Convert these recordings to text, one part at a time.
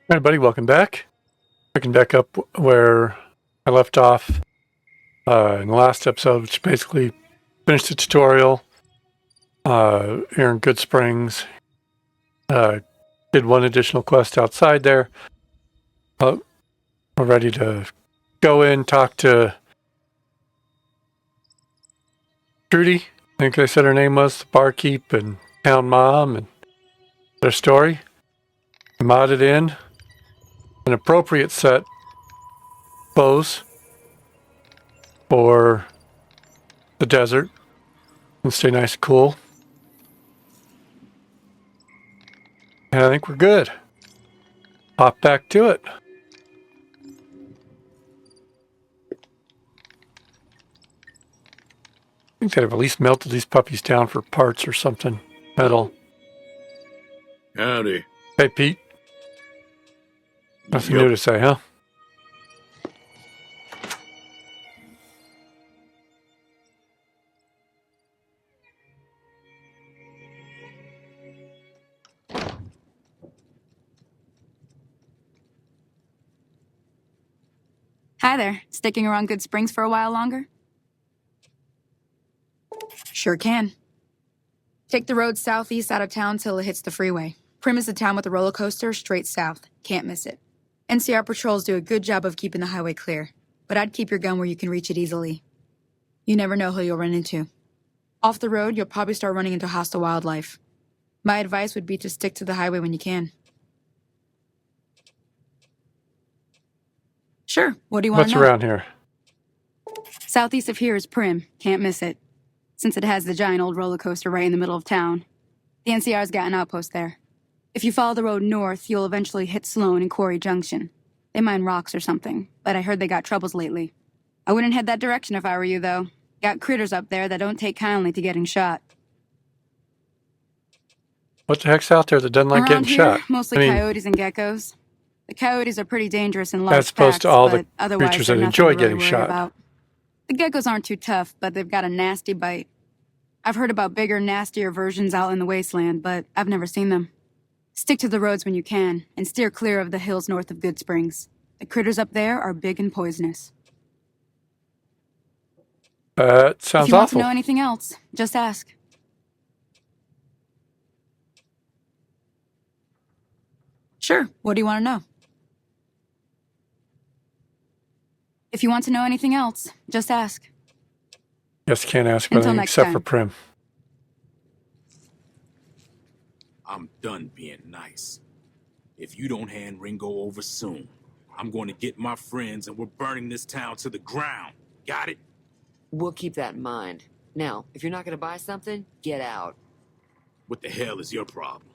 Hi, everybody. Welcome back. Picking back up where I left off in the last episode, which basically finished the tutorial here in Good Springs. Did one additional quest outside there. We're ready to go in, talk to Trudy. I think they said her name was, the barkeep and town mom, and their story. Modded in an appropriate set clothes for the desert and stay nice and cool. And I think we're good. Hop back to it. I think they'd have at least melted these puppies down for parts or something. Metal. Howdy. Hey, Pete. Nothing new to say, huh? Hi there. Sticking around Good Springs for a while longer? Sure can. Take the road southeast out of town till it hits the freeway. Prim is the town with the roller coaster straight south. Can't miss it. NCR patrols do a good job of keeping the highway clear, but I'd keep your gun where you can reach it easily. You never know who you'll run into. Off the road, you'll probably start running into hostile wildlife. My advice would be to stick to the highway when you can. Sure. What do you want to know? What's around here? Southeast of here is Prim. Can't miss it. Since it has the giant old roller coaster right in the middle of town. The NCR's got an outpost there. If you follow the road north, you'll eventually hit Sloan and Quarry Junction. They mine rocks or something, but I heard they got troubles lately. I wouldn't head that direction if I were you, though. Got critters up there that don't take kindly to getting shot. What the heck's out there that doesn't like Around getting here, shot? mostly coyotes and geckos. The coyotes are pretty dangerous in large as opposed packs, to all but the otherwise creatures they're that nothing enjoy to really getting worry shot. about. The geckos aren't too tough, but they've got a nasty bite. I've heard about bigger, nastier versions out in the wasteland, but I've never seen them. Stick to the roads when you can, and steer clear of the hills north of Good Springs. The critters up there are big and poisonous. That sounds If you want awful. to know anything else, just ask. Sure, what do you want to know? If you want to know anything else, just ask. Yes, can't ask Until anything next except time. for Prim. I'm done being nice. If you don't hand Ringo over soon, I'm going to get my friends and we're burning this town to the ground. Got it? We'll keep that in mind. Now, if you're not going to buy something, get out. What the hell is your problem?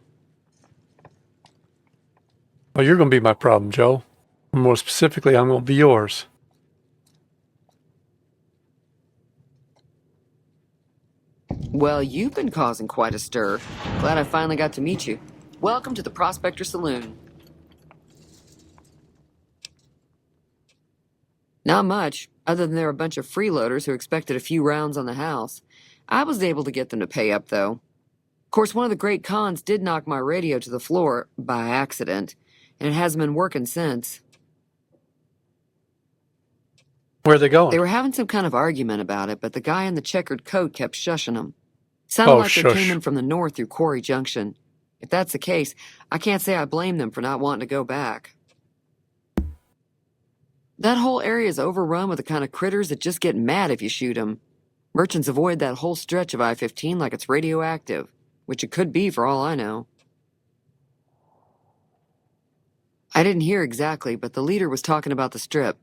Well, you're going to be my problem, Joe. More specifically, I'm going to be yours. Well, you've been causing quite a stir. Glad I finally got to meet you. Welcome to the Prospector Saloon. Not much, other than they're a bunch of freeloaders who expected a few rounds on the house. I was able to get them to pay up, though. Of course, one of the great cons did knock my radio to the floor, by accident, and it hasn't been working since. Where are they going? They were having some kind of argument about it, but the guy in the checkered coat kept shushing them. Sounded like they came in from the north through Quarry Junction. If that's the case, I can't say I blame them for not wanting to go back. That whole area is overrun with the kind of critters that just get mad if you shoot them. Merchants avoid that whole stretch of I-15 like it's radioactive, which it could be for all I know. I didn't hear exactly, but the leader was talking about the strip.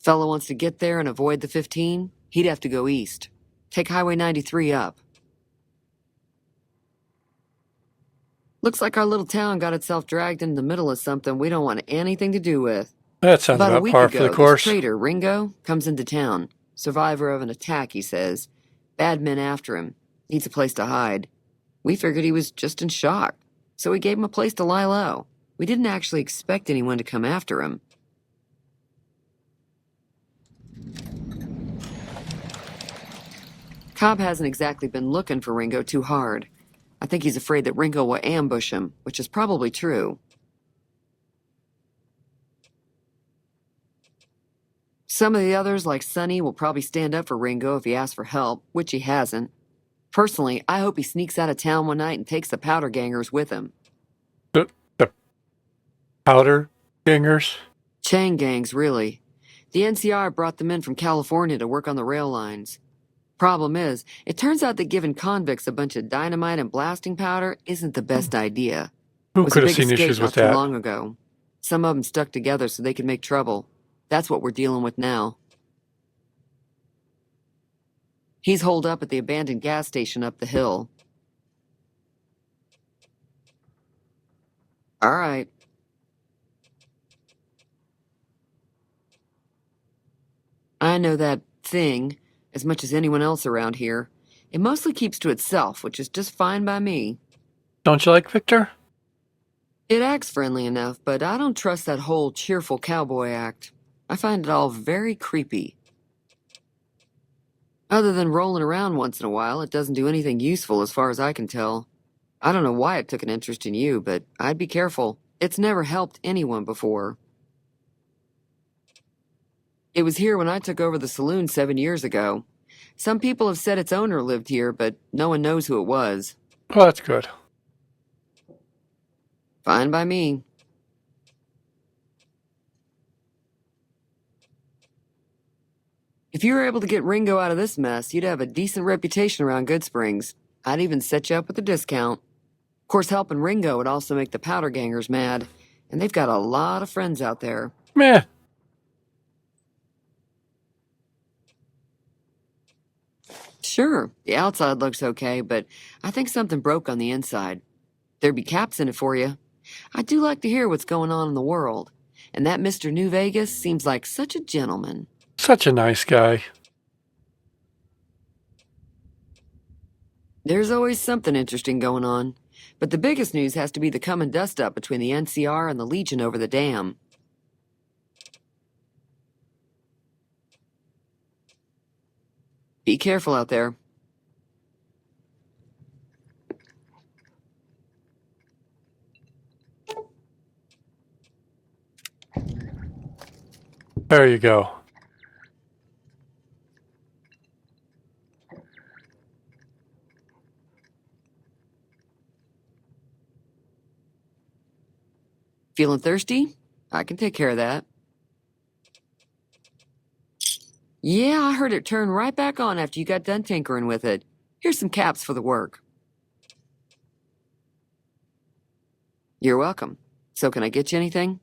Fellow wants to get there and avoid the 15, he'd have to go east. Take Highway 93 up. Looks like our little town got itself dragged into the middle of something we don't want anything to do with. That sounds About a about week par ago, for the course. this trader, Ringo, comes into town. Survivor of an attack, he says. Bad men after him. Needs a place to hide. We figured he was just in shock, so we gave him a place to lie low. We didn't actually expect anyone to come after him. Cobb hasn't exactly been looking for Ringo too hard. I think he's afraid that Ringo will ambush him, which is probably true. Some of the others, like Sonny, will probably stand up for Ringo if he asks for help, which he hasn't. Personally, I hope he sneaks out of town one night and takes the powder gangers with him. The powder gangers? Chain gangs, really. The NCR brought them in from California to work on the rail lines. Problem is, it turns out that giving convicts a bunch of dynamite and blasting powder isn't the best idea. It Who was could a have big seen escape issues not with too that? long ago. Some of them stuck together so they could make trouble. That's what we're dealing with now. He's holed up at the abandoned gas station up the hill. All right. I know that thing as much as anyone else around here. It mostly keeps to itself, which is just fine by me. Don't you like Victor? It acts friendly enough, but I don't trust that whole cheerful cowboy act. I find it all very creepy. Other than rolling around once in a while, it doesn't do anything useful as far as I can tell. I don't know why it took an interest in you, but I'd be careful. It's never helped anyone before. It was here when I took over the saloon 7 years ago. Some people have said its owner lived here, but no one knows who it was. Oh, that's good. Fine by me. If you were able to get Ringo out of this mess, you'd have a decent reputation around Good Springs. I'd even set you up with a discount. Of course, helping Ringo would also make the powder gangers mad, and they've got a lot of friends out there. Meh. Sure, the outside looks okay, but I think something broke on the inside. There'd be caps in it for you. I do like to hear what's going on in the world, and that Mr. New Vegas seems like such a gentleman. Such a nice guy. There's always something interesting going on, but the biggest news has to be the coming dust-up between the NCR and the Legion over the dam. Be careful out there. There you go. Feeling thirsty? I can take care of that. Yeah, I heard it turn right back on after you got done tinkering with it. Here's some caps for the work. You're welcome. So can I get you anything?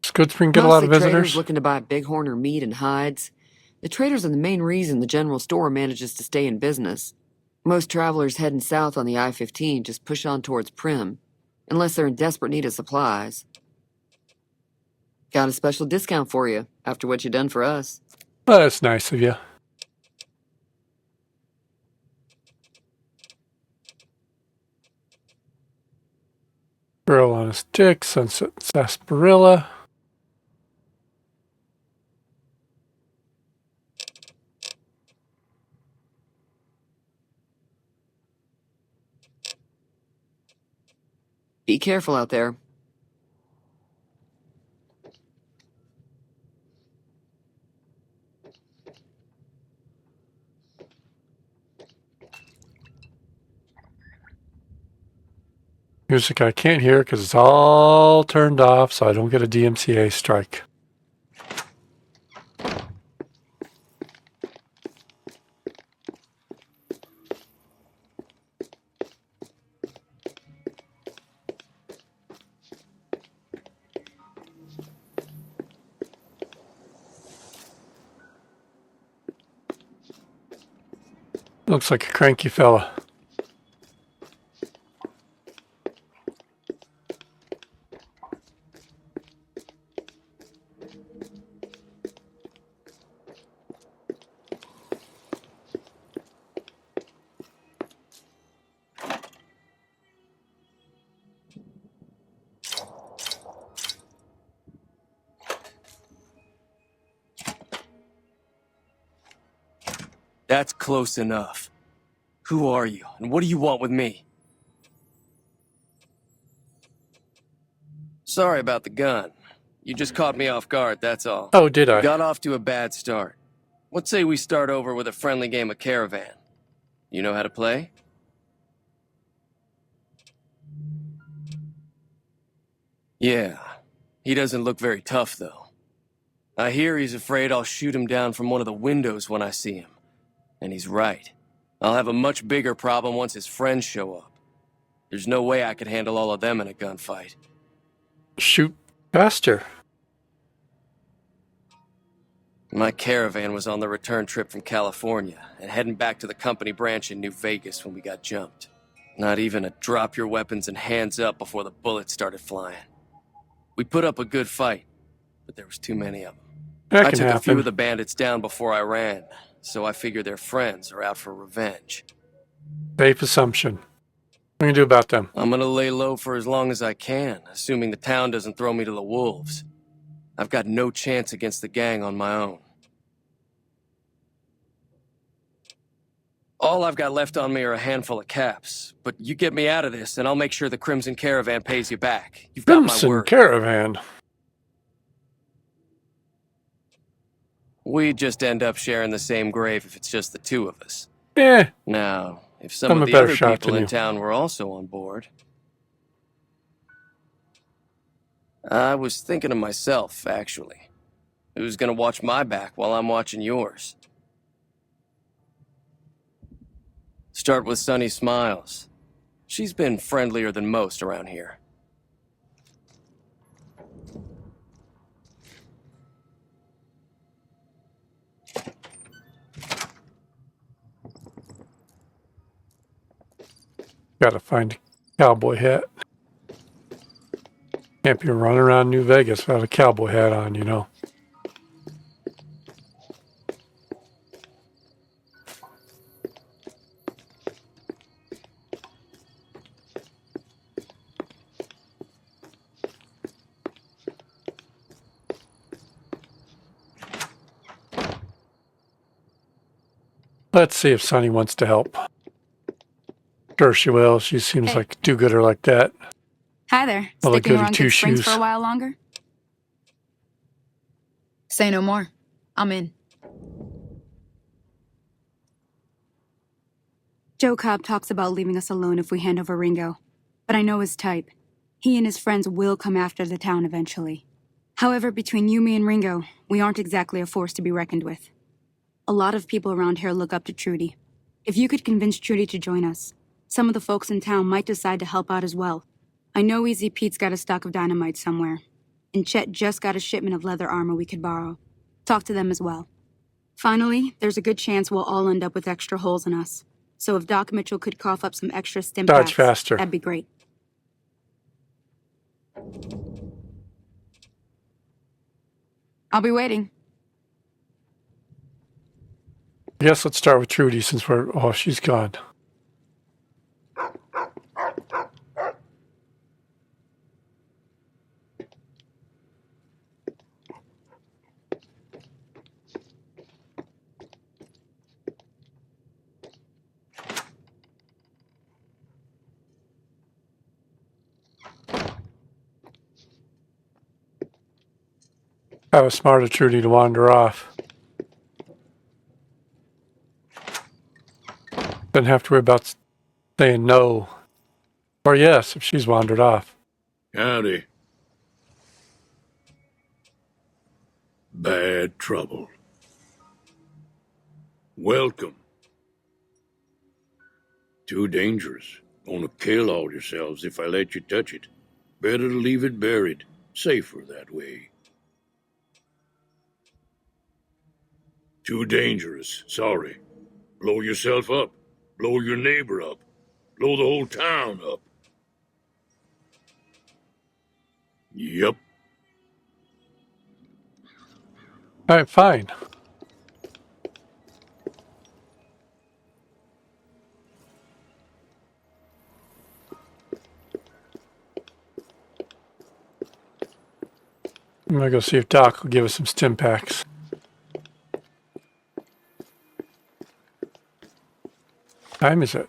Does Good Spring get a lot of Mostly traders visitors? looking to buy bighorn meat and hides. The traders are the main reason the general store manages to stay in business. Most travelers heading south on the I-15 just push on towards Prim, unless they're in desperate need of supplies. Got a special discount for you after what you done for us. Oh, that's nice of you. Grill on a stick, sunset sarsaparilla. Be careful out there. Music I can't hear because it's all turned off so I don't get a DMCA strike. Looks like a cranky fella. That's close enough. Who are you, and what do you want with me? Sorry about the gun. You just caught me off guard, that's all. Oh, did I? Got off to a bad start. Let's say we start over with a friendly game of Caravan. You know how to play? Yeah. He doesn't look very tough, though. I hear he's afraid I'll shoot him down from one of the windows when I see him. And he's right. I'll have a much bigger problem once his friends show up. There's no way I could handle all of them in a gunfight. Shoot faster. My Caravan was on the return trip from California and heading back to the company branch in New Vegas when we got jumped. Not even a drop your weapons and hands up before the bullets started flying. We put up a good fight, but there was too many of them. That I can took a few happen. of the bandits down before I ran, so I figure their friends are out for revenge. Safe assumption. What are you going to do about them? I'm gonna lay low for as long as I can, assuming the town doesn't throw me to the wolves. I've got no chance against the gang on my own. All I've got left on me are a handful of caps, but you get me out of this and I'll make sure the Crimson Caravan pays you back. You've got my Crimson word. Caravan. We just end up sharing the same grave if it's just the two of us. Eh, Now, if some I'm of a the better other shot people than in you. town were also on board. I was thinking to myself, actually. Who's gonna watch my back while I'm watching yours? Start with Sunny Smiles. She's been friendlier than most around here. Gotta find a cowboy hat. Can't be running around New Vegas without a cowboy hat on, you know. Let's see if Sunny wants to help. Sure she will. She seems Hey. like a do-gooder like that. Hi there. Well, a Sticking goody around Good Springs two-shoes. for a while longer? Say no more. I'm in. Joe Cobb talks about leaving us alone if we hand over Ringo, but I know his type. He and his friends will come after the town eventually. However, between you, me, and Ringo, we aren't exactly a force to be reckoned with. A lot of people around here look up to Trudy. If you could convince Trudy to join us, some of the folks in town might decide to help out as well. I know Easy Pete's got a stock of dynamite somewhere, and Chet just got a shipment of leather armor we could borrow. Talk to them as well. Finally, there's a good chance we'll all end up with extra holes in us. So if Doc Mitchell could cough up some extra stim Dodge packs, faster. that'd be great. I'll be waiting. I guess let's start with Trudy since she's gone. That was smart of Trudy to wander off. Doesn't have to worry about saying no or yes if she's wandered off. Howdy. Bad trouble. Welcome. Too dangerous. Gonna kill all yourselves if I let you touch it. Better to leave it buried. Safer that way. Too dangerous. Sorry. Blow yourself up. Blow your neighbor up. Blow the whole town up. Yep. All right, fine. I'm gonna go see if Doc will give us some stim packs. What time is it?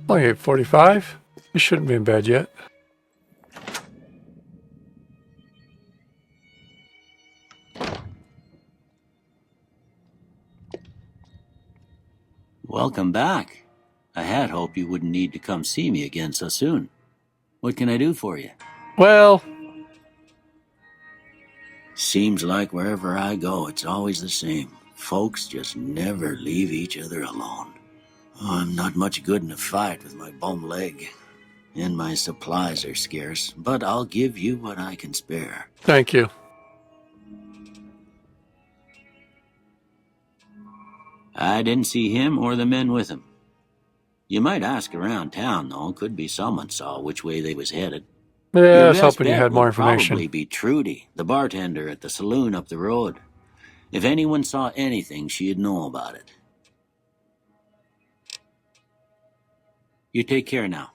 Only 8:45. You shouldn't be in bed yet. Welcome back. I had hoped you wouldn't need to come see me again so soon. What can I do for you? Well, Seems like wherever I go, it's always the same. Folks just never leave each other alone. Oh, I'm not much good in a fight with my bum leg. And my supplies are scarce, but I'll give you what I can spare. thank you. I didn't see him or the men with him. You might ask around town, though. Could be someone saw which way they was headed. Yeah, I Your was best hoping you bet had more would probably information. be Trudy, the bartender at the saloon up the road. If anyone saw anything, she'd know about it. You take care now.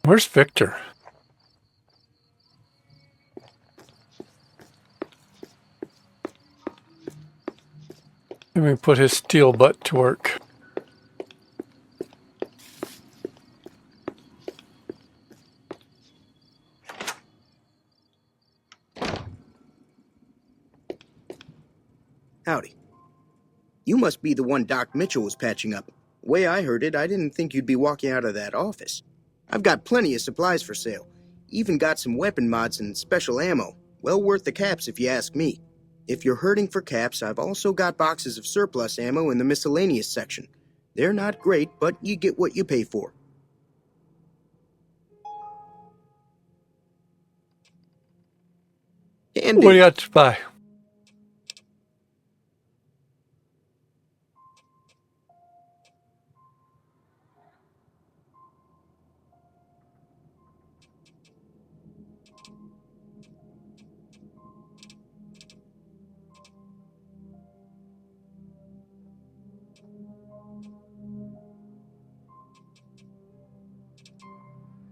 Where's Victor? Let me put his steel butt to work. Howdy. You must be the one Doc Mitchell was patching up. Way I heard it, I didn't think you'd be walking out of that office. I've got plenty of supplies for sale. Even got some weapon mods and special ammo. Well worth the caps if you ask me. If you're hurting for caps, I've also got boxes of surplus ammo in the miscellaneous section. They're not great, but you get what you pay for. What do you got to buy?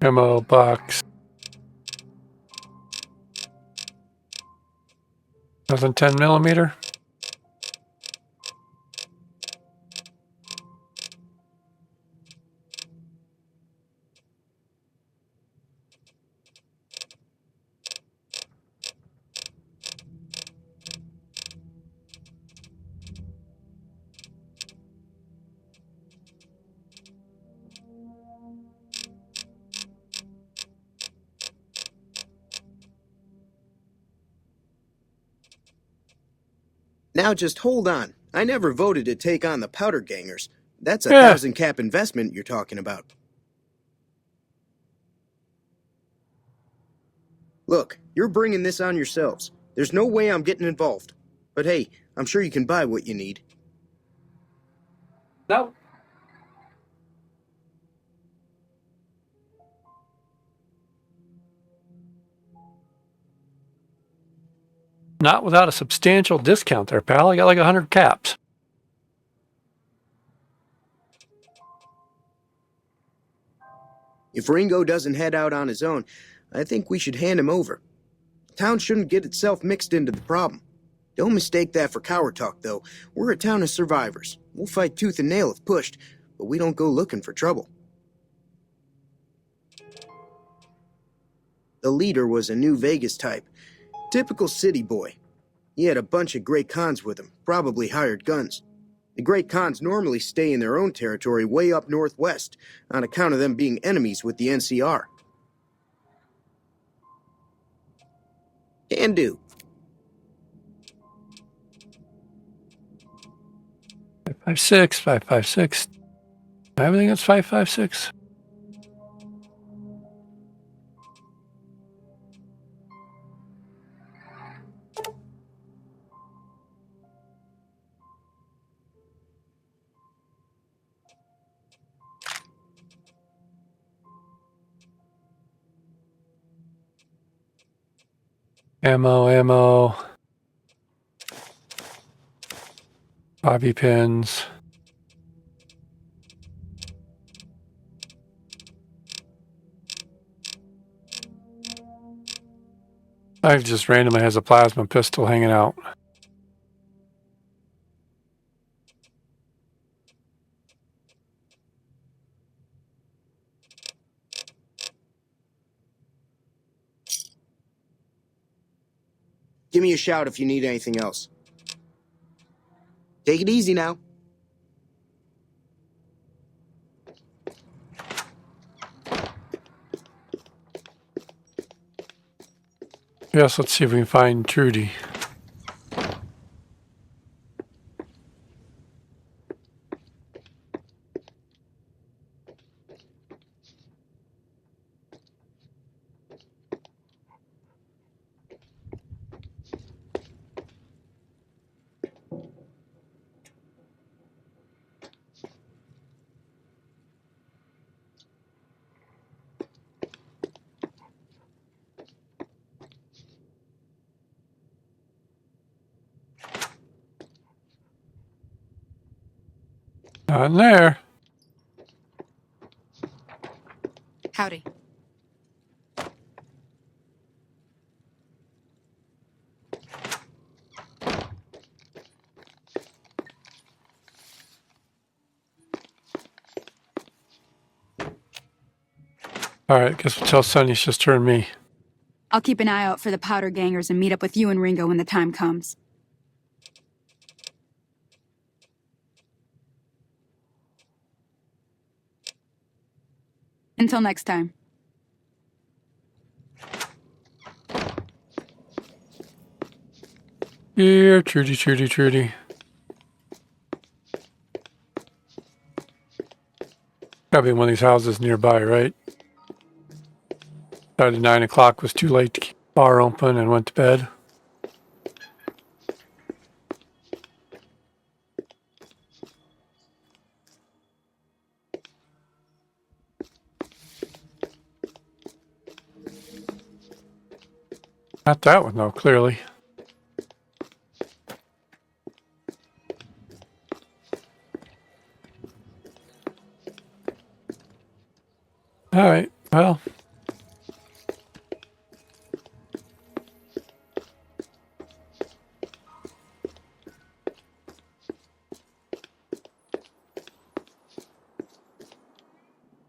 Ammo box. Nothing 10 millimeter. Now just hold on. I never voted to take on the powder gangers. That's a Yeah. 1,000 cap investment you're talking about. Look, you're bringing this on yourselves. There's no way I'm getting involved. But hey, I'm sure you can buy what you need. No. Not without a substantial discount there, pal. I got like 100 caps. If Ringo doesn't head out on his own, I think we should hand him over. Town shouldn't get itself mixed into the problem. Don't mistake that for coward talk, though. We're a town of survivors. We'll fight tooth and nail if pushed, but we don't go looking for trouble. The leader was a New Vegas type. Typical city boy. He had a bunch of Great Khans with him, probably hired guns. The Great Khans normally stay in their own territory way up northwest, on account of them being enemies with the NCR. Can do. 556, 556. Everything that's 556. Ammo. Bobby pins. I just randomly has a plasma pistol hanging out. Give me a shout if you need anything else. Take it easy now. Yes, let's see if we can find Trudy. Not in there. Howdy. Alright, guess we'll tell Sonny it's just her and me. I'll keep an eye out for the powder gangers and meet up with you and Ringo when the time comes. Until next time. Here, Trudy, Trudy, Trudy. Gotta be in one of these houses nearby, right? Decided 9 o'clock was too late to keep the bar open and went to bed. Not that one, though, clearly. Alright, well.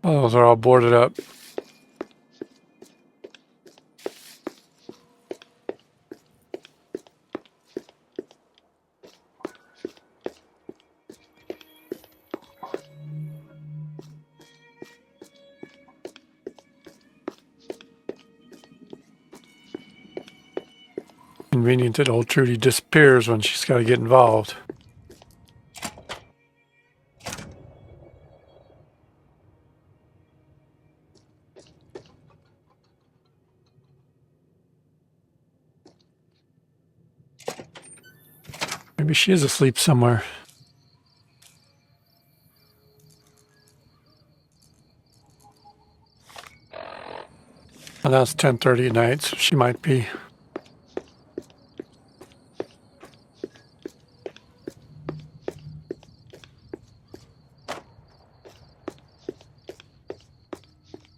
Oh, those are all boarded up. Convenient that old Trudy disappears when she's got to get involved. Maybe she is asleep somewhere. And now it's 10:30 at night, so she might be.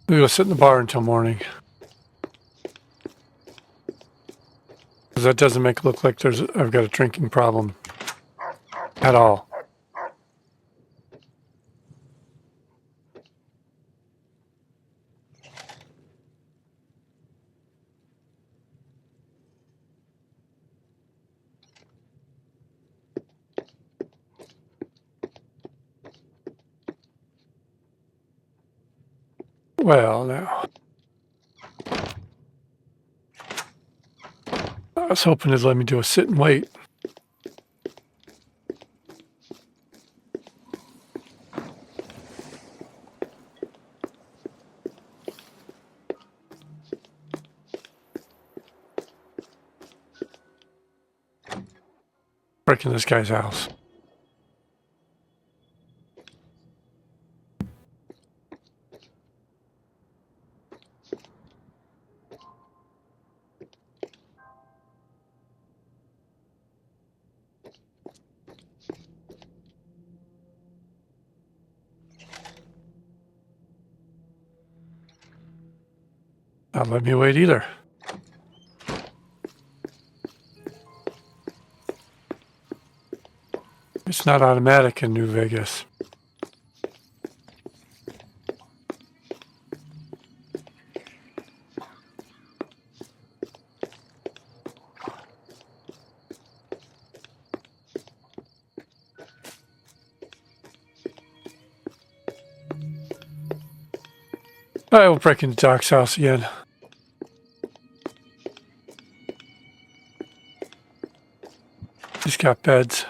We'll go sit in the bar until morning. Because that doesn't make it look like I've got a drinking problem at all. Well, now. I was hoping they'd let me do a sit and wait. Breaking this guy's house. Not let me wait either. not automatic in New Vegas. All right, we'll break into Doc's house again. He's got beds.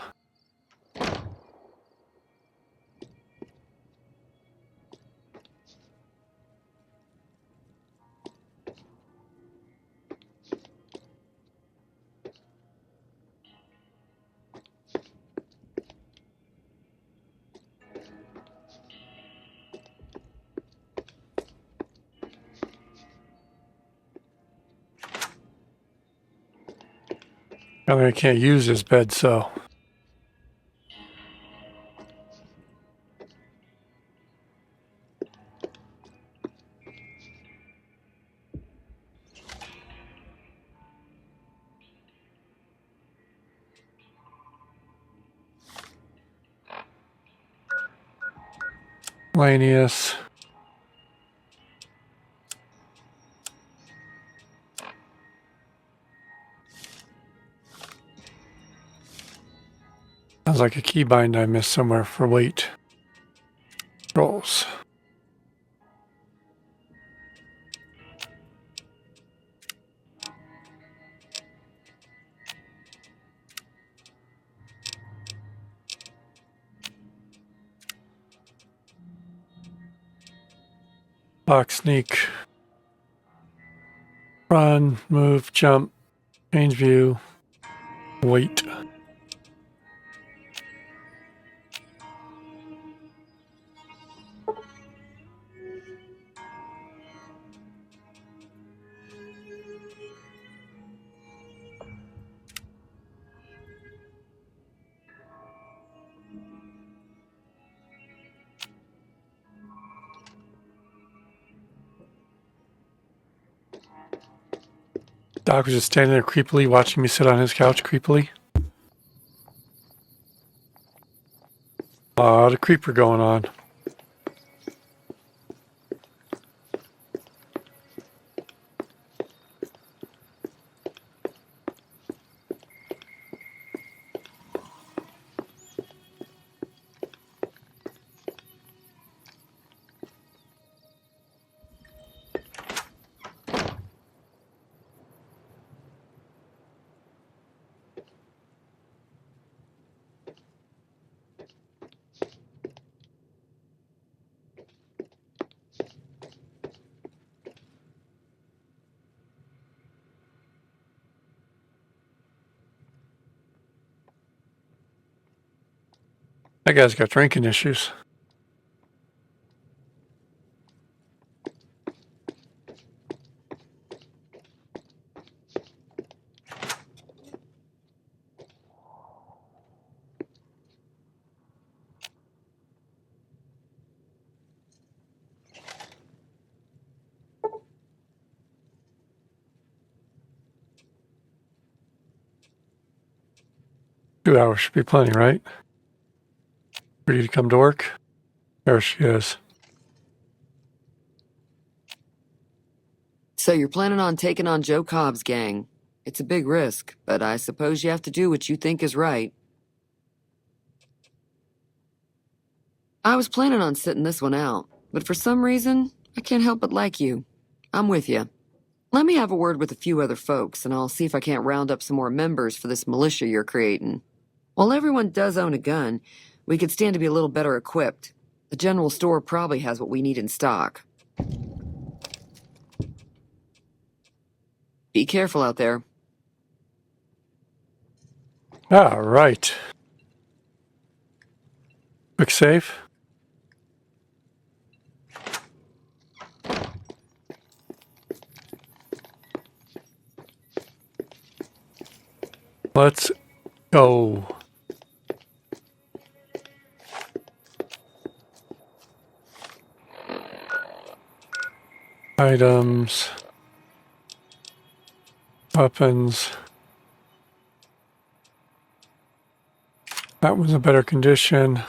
I mean, I can't use his bed, so. Lanius. Sounds like a keybind I missed somewhere for weight. Rolls. Lock, sneak. Run, move, jump, change view, wait. Doc was just standing there creepily watching me sit on his couch creepily. A lot of creeper going on. That guy's got drinking issues. $2 should be plenty, right? Ready to come to work? There she is. So you're planning on taking on Joe Cobb's gang. It's a big risk, but I suppose you have to do what you think is right. I was planning on sitting this one out, but for some reason, I can't help but like you. I'm with you. Let me have a word with a few other folks, and I'll see if I can't round up some more members for this militia you're creating. While everyone does own a gun, we could stand to be a little better equipped. The general store probably has what we need in stock. Be careful out there. All right. Quick save. Let's go. Items. Weapons. That was a better condition.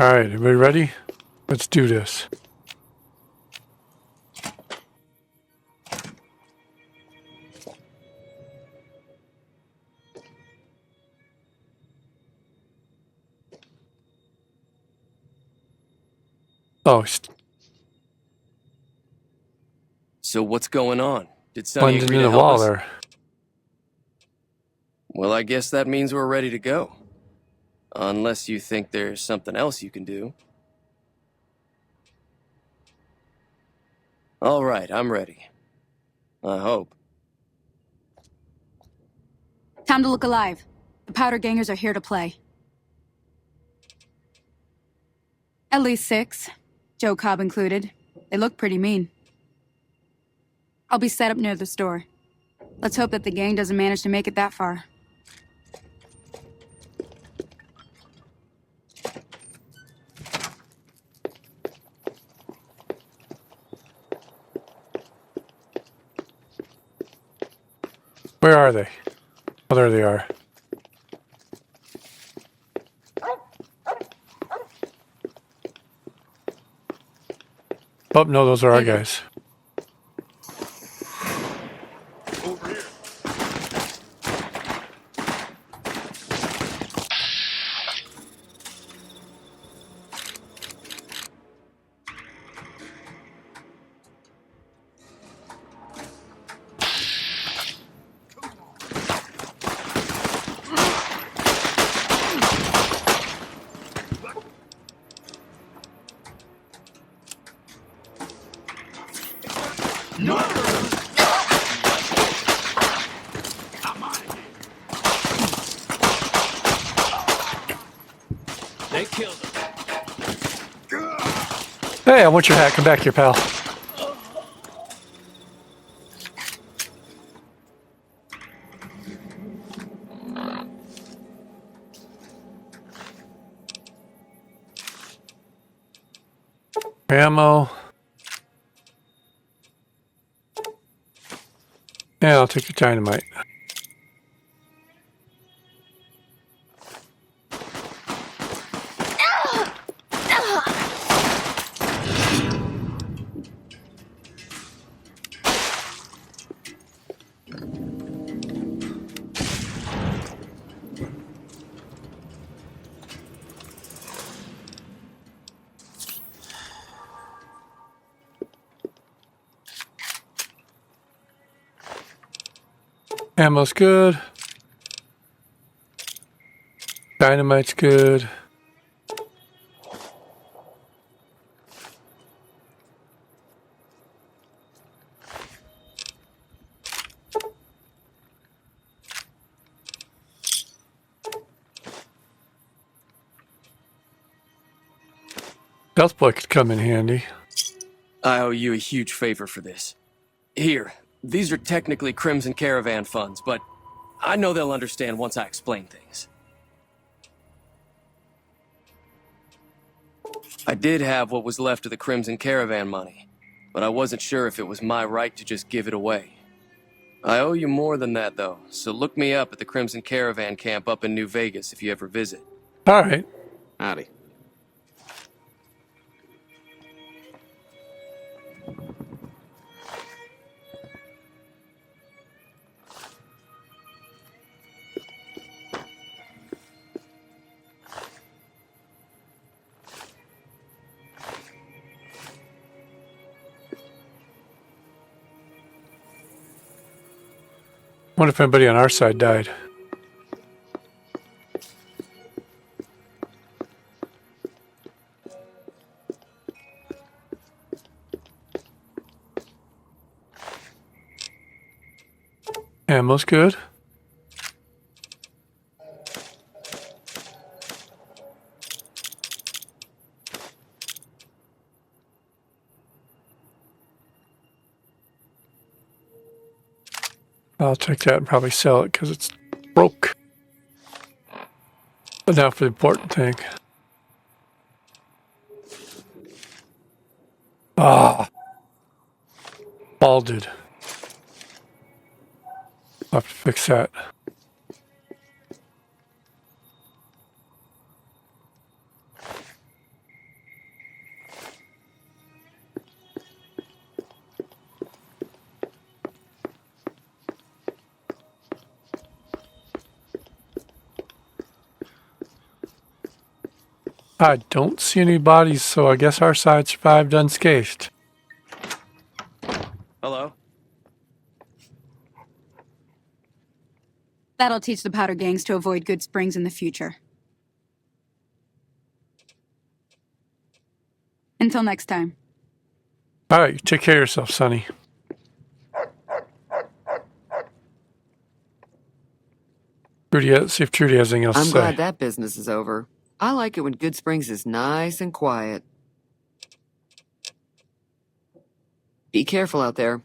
All right, everybody ready? Let's do this. Oh, So what's going on? Did Sonny blended agree in to the help wall us? there. Well, I guess that means we're ready to go. Unless you think there's something else you can do. All right, I'm ready. I hope. Time to look alive. The powder gangers are here to play. At least 6, Joe Cobb included. They look pretty mean. I'll be set up near the store. Let's hope that the gang doesn't manage to make it that far. Where are they? Oh, there they are. Oh, no, those are our David. guys. They killed him. Hey, I want your hat. Come back here, pal. Ammo. Yeah, I'll take your dynamite. Ammo's good. Dynamite's good. Stealth boy could come in handy. I owe you a huge favor for this. Here, these are technically Crimson Caravan funds, but I know they'll understand once I explain things. I did have what was left of the Crimson Caravan money, but I wasn't sure if it was my right to just give it away. I owe you more than that, though, so look me up at the Crimson Caravan camp up in New Vegas if you ever visit. All right. Howdy. Wonder if anybody on our side died. Ammo's good. I'll take that and probably sell it because it's broke. But now for the important thing. Ah, balded. I'll have to fix that. I don't see any bodies, so I guess our side survived unscathed. Hello? That'll teach the powder gangs to avoid Good Springs in the future. Until next time. All right, you take care of yourself, Sonny. Trudy, see if Trudy has anything else to I'm say. glad that business is over. I like it when Good Springs is nice and quiet. Be careful out there.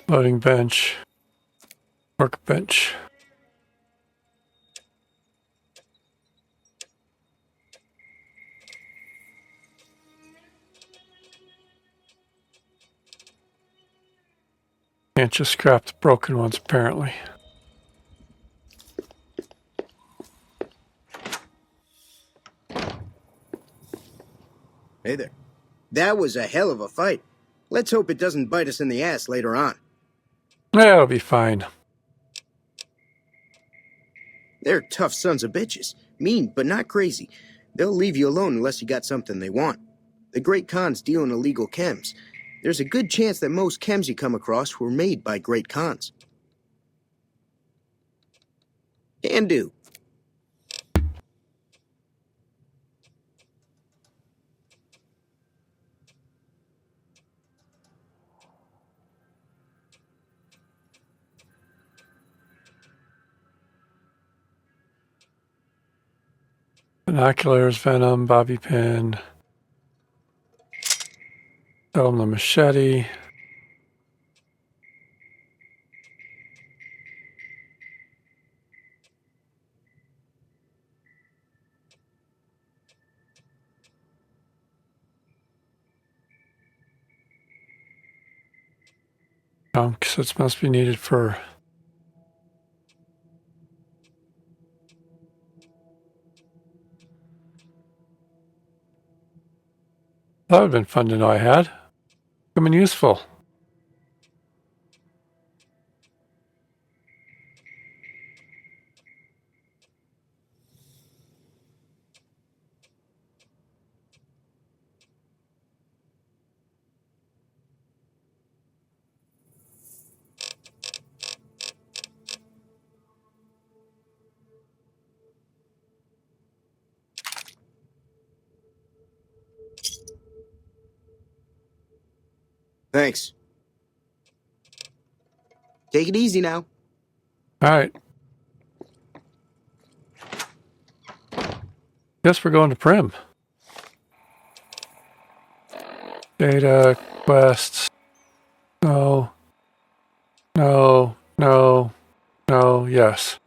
Loading bench. Workbench. Can't just scrap the broken ones, apparently. Hey there. That was a hell of a fight. Let's hope it doesn't bite us in the ass later on. Yeah, it'll be fine. They're tough sons of bitches. Mean, but not crazy. They'll leave you alone unless you got something they want. The Great Khans deal in illegal chems. There's a good chance that most chems you come across were made by Great Khans. Can do. Binoculars, venom, bobby pin. Sell them the machete. Because it must be needed for... That would have been fun to know I had. Becoming useful. Thanks. Take it easy now. All right. Guess we're going to Prim. Data, quests. No. No. No. No. Yes.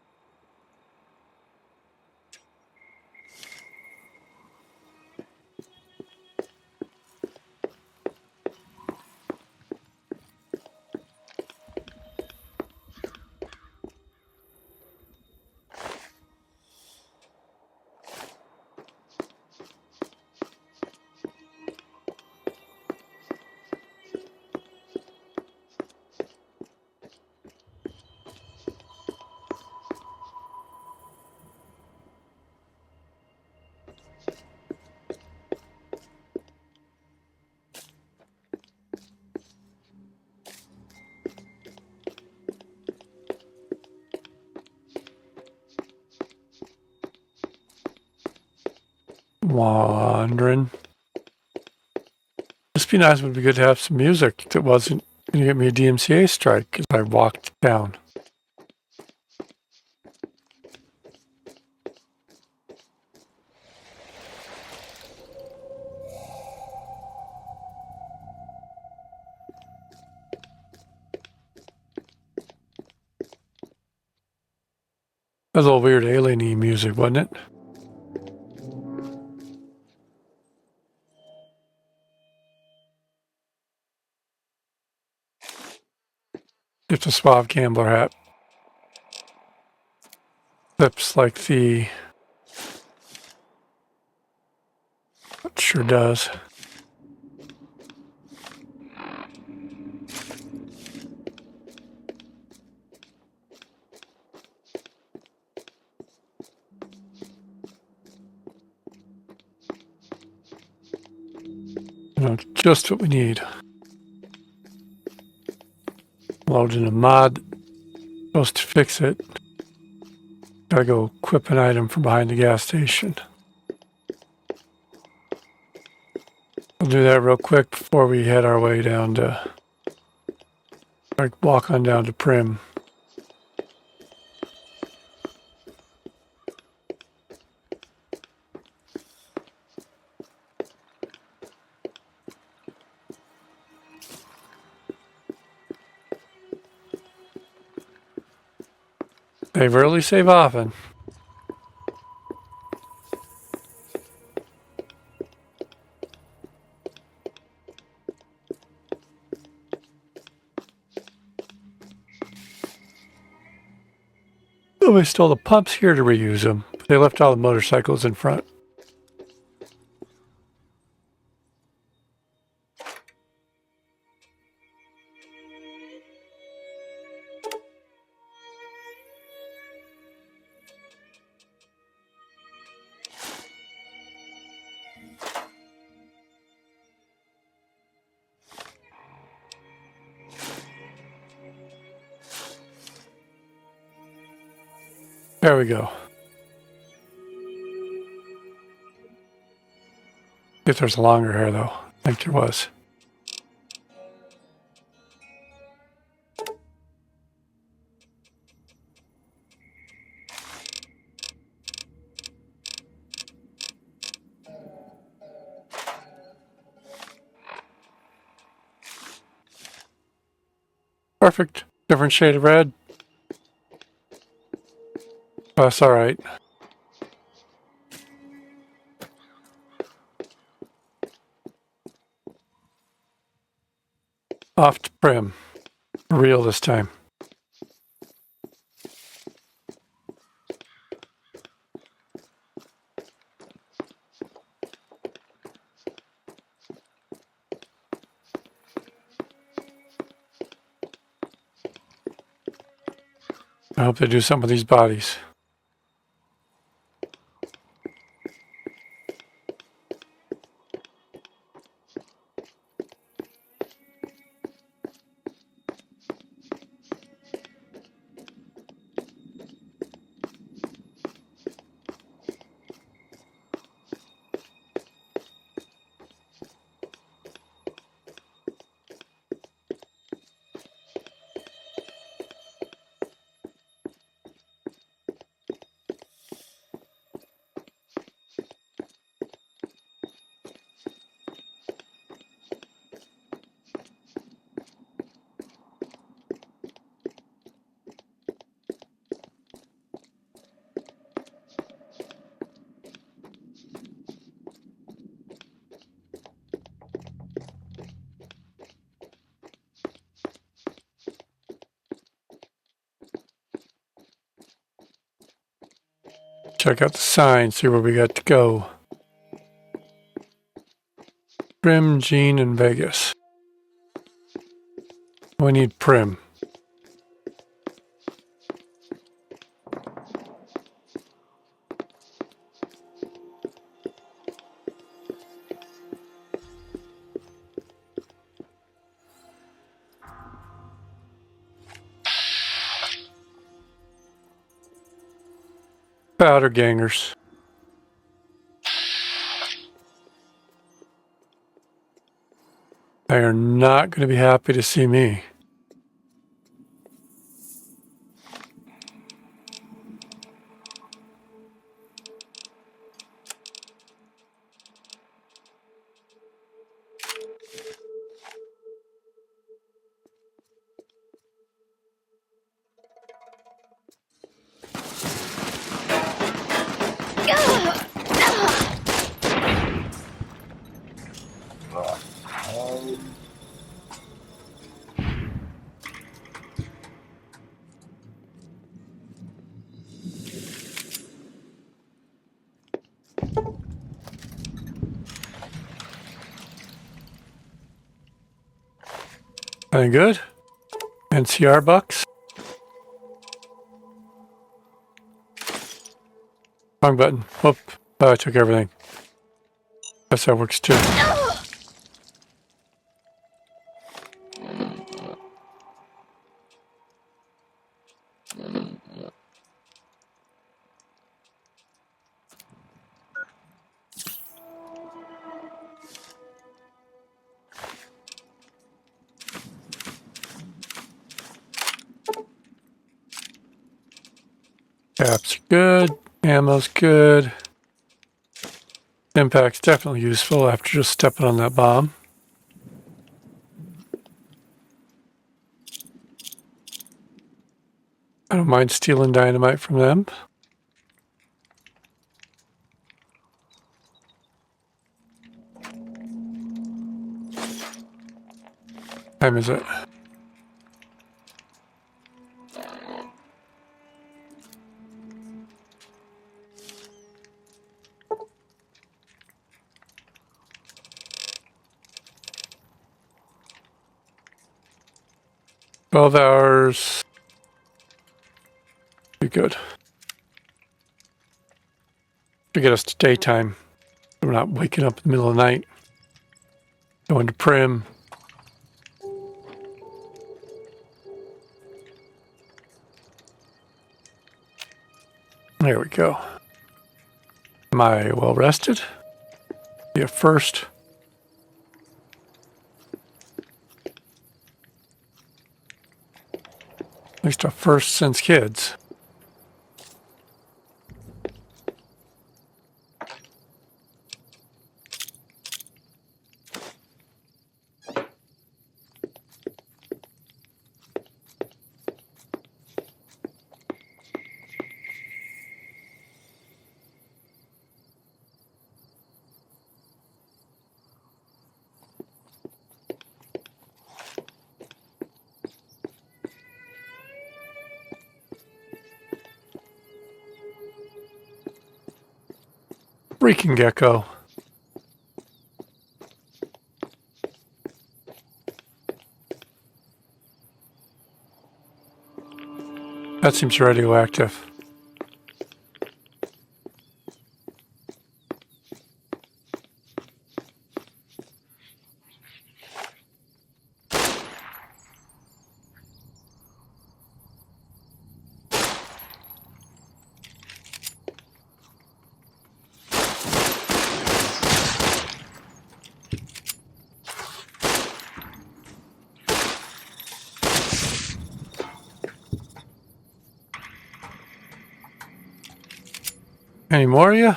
Wandering. Just be nice. It would be good to have some music that wasn't going to get me a DMCA strike as I walked down. That was a little weird alien-y music, wasn't it? It's a suave gambler hat. Lips like the... It sure does. You know, just what we need. Loading a mod. Supposed to fix it. Gotta go equip an item from behind the gas station. We'll do that real quick before we head our way down to... Like, walk on down to Prim. They rarely save often. Oh, they stole the pumps here to reuse them. They left all the motorcycles in front. There we go. If there's longer hair, though. I think there was. Perfect. Different shade of red. That's all right. Off to Prim. For real this time. I hope they do something with these bodies. Check out the sign, see where we got to go. Prim, Gene, and Vegas. We need Prim. Powder gangers. They are not going to be happy to see me. Anything good? NCR bucks? Wrong button. Whoop. Oh, I took everything. Guess that works too. Caps are good. Ammo's good. Impact's definitely useful after just stepping on that bomb. I don't mind stealing dynamite from them. Time is it? $12. Be good. To get us to daytime. We're not waking up in the middle of the night. Going to Prim. There we go. Am I well rested? Yeah, first. At least a first since kids. Freaking gecko. That seems radioactive. Any more of you?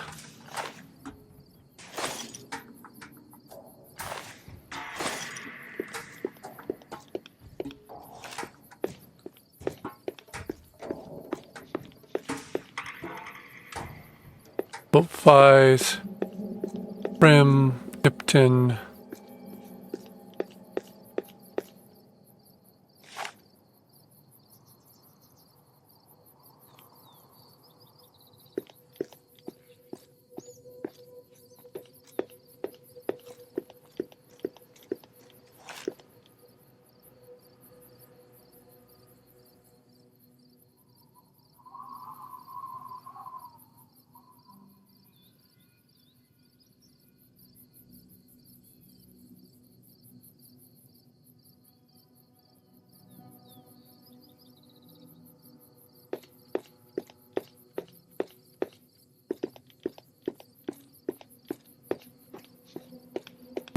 Boatflies, Prim, Nipton.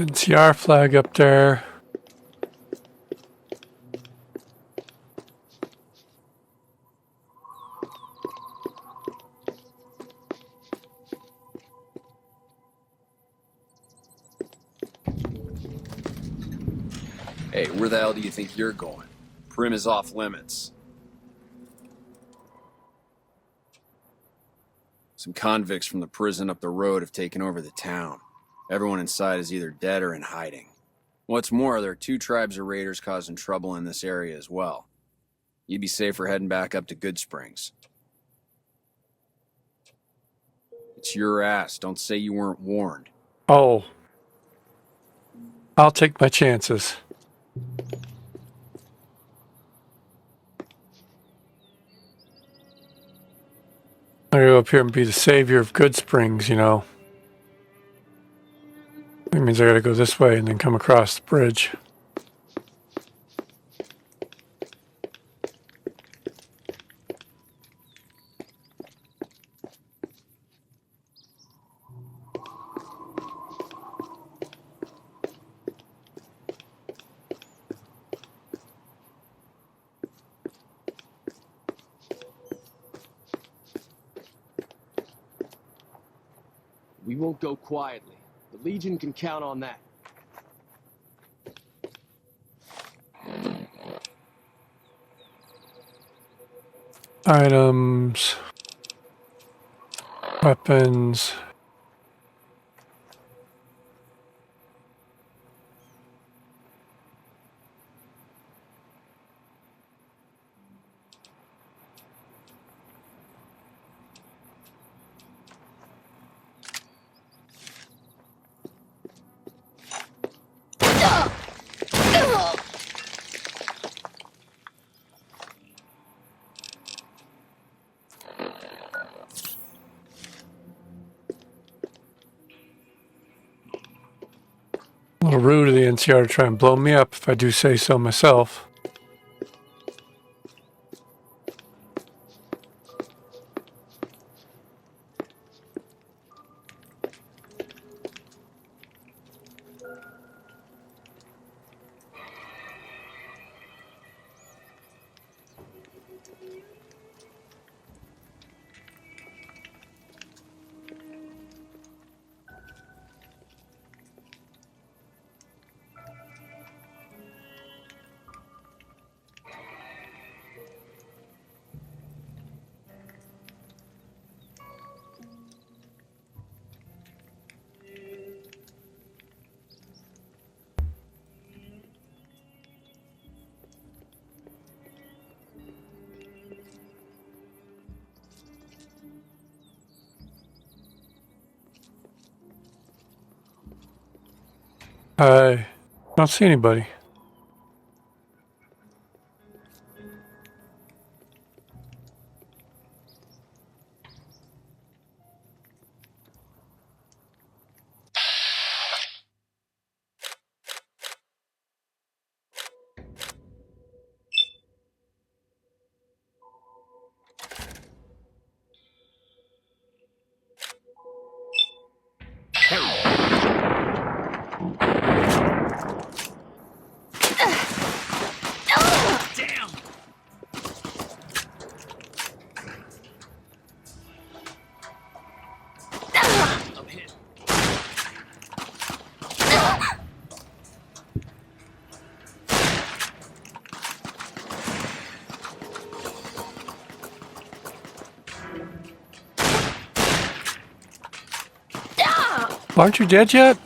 NCR flag up there. Hey, where the hell do you think you're going? Prim is off limits. Some convicts from the prison up the road have taken over the town. Everyone inside is either dead or in hiding. What's more, there are 2 tribes of raiders causing trouble in this area as well. You'd be safer heading back up to Good Springs. It's your ass. Don't say you weren't warned. Oh. I'll take my chances. I gotta go up here and be the savior of Good Springs, you know. That means I gotta go this way and then come across the bridge. We won't go quietly. The Legion can count on that. Items. Weapons. A little rude of the NCR to try and blow me up if I do say so myself. I don't see anybody. Aren't you dead yet?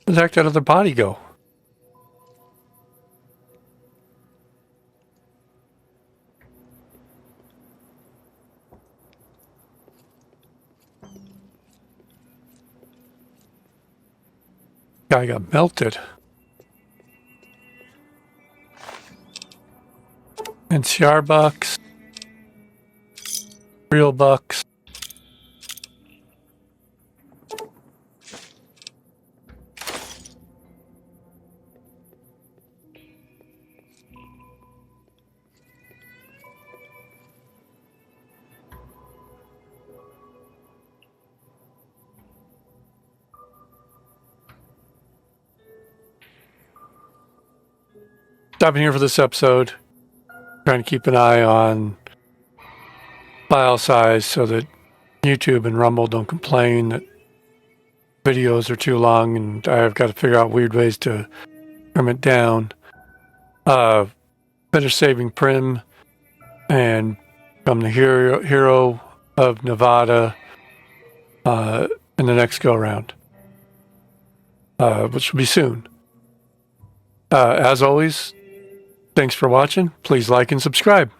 Where'd the heck that other body go? Guy got melted. NCR bucks. Real bucks. Stopping here for this episode. Trying to keep an eye on file size so that YouTube and Rumble don't complain that videos are too long, and I've got to figure out weird ways to trim it down. Finish saving Prim and become the hero of Nevada in the next go around. which will be soon. As always, thanks for watching. Please like and subscribe.